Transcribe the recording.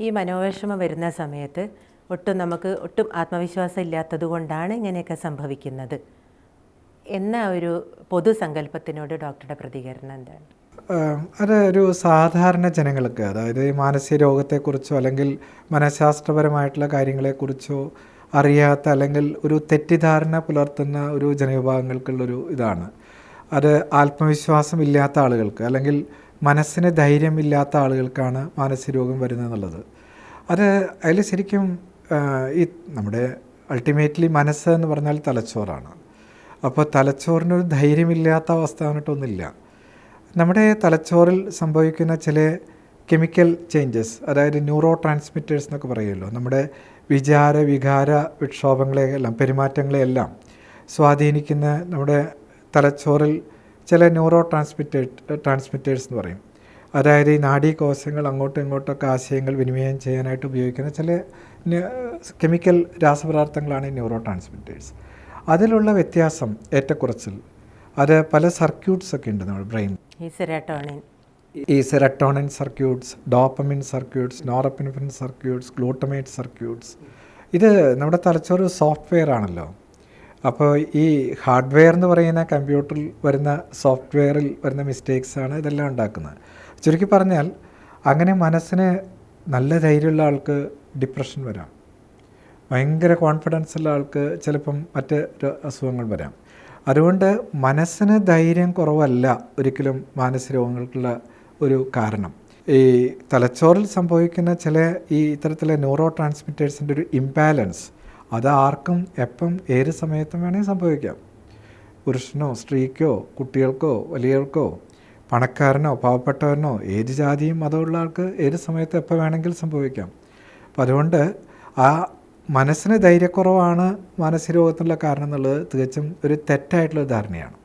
ഈ മനോവിഷമം വരുന്ന സമയത്ത് ഒട്ടും ആത്മവിശ്വാസം ഇല്ലാത്തത് കൊണ്ടാണ് ഇങ്ങനെയൊക്കെ സംഭവിക്കുന്നത് എന്ന ഒരു പൊതുസങ്കല്പത്തിനോട് ഡോക്ടറുടെ പ്രതികരണം എന്താണ്? അത് ഒരു സാധാരണ ജനങ്ങൾക്ക്, അതായത് മാനസിക രോഗത്തെക്കുറിച്ചോ അല്ലെങ്കിൽ മനഃശാസ്ത്രപരമായിട്ടുള്ള കാര്യങ്ങളെക്കുറിച്ചോ അറിയാത്ത അല്ലെങ്കിൽ ഒരു തെറ്റിദ്ധാരണ പുലർത്തുന്ന ഒരു ജനവിഭാഗങ്ങൾക്കുള്ളൊരു ഇതാണ്. അത് ആത്മവിശ്വാസം ഇല്ലാത്ത ആളുകൾക്ക് അല്ലെങ്കിൽ മനസ്സിന് ധൈര്യമില്ലാത്ത ആളുകൾക്കാണ് മാനസിക രോഗം വരുന്നത് എന്നുള്ളത്. അതിൽ ശരിക്കും ഈ നമ്മുടെ അൾട്ടിമേറ്റ്ലി മനസ്സ് എന്ന് പറഞ്ഞാൽ തലച്ചോറാണ്. അപ്പോൾ തലച്ചോറിനൊരു ധൈര്യമില്ലാത്ത അവസ്ഥ എന്നിട്ടൊന്നുമില്ല. നമ്മുടെ തലച്ചോറിൽ സംഭവിക്കുന്ന ചില കെമിക്കൽ ചേഞ്ചസ്, അതായത് ന്യൂറോ ട്രാൻസ്മിറ്റേഴ്സ് എന്നൊക്കെ പറയുമല്ലോ, നമ്മുടെ വിചാര വികാര വിക്ഷോഭങ്ങളെയെല്ലാം പെരുമാറ്റങ്ങളെയെല്ലാം സ്വാധീനിക്കുന്ന നമ്മുടെ തലച്ചോറിൽ ചില ന്യൂറോ ട്രാൻസ്മിറ്റേഴ്സ് എന്ന് പറയും. അതായത് ഈ നാഡീകോശങ്ങൾ അങ്ങോട്ടും ഇങ്ങോട്ടൊക്കെ ആശയങ്ങൾ വിനിമയം ചെയ്യാനായിട്ട് ഉപയോഗിക്കുന്ന ചില കെമിക്കൽ രാസപദാർത്ഥങ്ങളാണ് ഈ ന്യൂറോ ട്രാൻസ്മിറ്റേഴ്സ്. അതിലുള്ള വ്യത്യാസം, ഏറ്റക്കുറച്ചിൽ, അത് പല സർക്യൂട്ട്സ് ഒക്കെ ഉണ്ട് നമ്മുടെ ബ്രെയിൻ. ഈ serotonin circuits, dopamine circuits, norepinephrine circuits, glutamate circuits. ഇത് നമ്മുടെ തലച്ചോറ് സോഫ്റ്റ്വെയർ ആണല്ലോ. അപ്പോൾ ഈ ഹാർഡ്വെയർ എന്ന് പറയുന്ന കമ്പ്യൂട്ടറിൽ വരുന്ന സോഫ്റ്റ്വെയറിൽ വരുന്ന മിസ്റ്റേക്സാണ് ഇതെല്ലാം ഉണ്ടാക്കുന്നത്. ചുരുക്കി പറഞ്ഞാൽ അങ്ങനെ മനസ്സിന് നല്ല ധൈര്യമുള്ള ആൾക്ക് ഡിപ്രഷൻ വരാം, ഭയങ്കര കോൺഫിഡൻസ് ഉള്ള ആൾക്ക് ചിലപ്പം മറ്റ് അസുഖങ്ങൾ വരാം. അതുകൊണ്ട് മനസ്സിന് ധൈര്യം കുറവല്ല ഒരിക്കലും മാനസിക രോഗങ്ങൾക്കുള്ള ഒരു കാരണം. ഈ തലച്ചോറിൽ സംഭവിക്കുന്ന ചില ഈ ഇത്തരത്തിലെ ന്യൂറോ ട്രാൻസ്മിറ്റേഴ്സിൻ്റെ ഒരു ഇംബാലൻസ്, അത് ആർക്കും എപ്പം ഏത് സമയത്തും വേണമെങ്കിൽ സംഭവിക്കാം. പുരുഷനോ സ്ത്രീക്കോ കുട്ടികൾക്കോ വലിയവർക്കോ പണക്കാരനോ പാവപ്പെട്ടവനോ ഏത് ജാതിയും മതമുള്ള ആൾക്ക് ഏത് സമയത്ത് എപ്പോൾ വേണമെങ്കിൽ സംഭവിക്കാം. അപ്പം അതുകൊണ്ട് ആ മനസ്സിന് ധൈര്യക്കുറവാണ് മാനസിക രോഗത്തിനുള്ള കാരണം എന്നുള്ളത് തികച്ചും ഒരു തെറ്റായിട്ടുള്ള ധാരണയാണ്.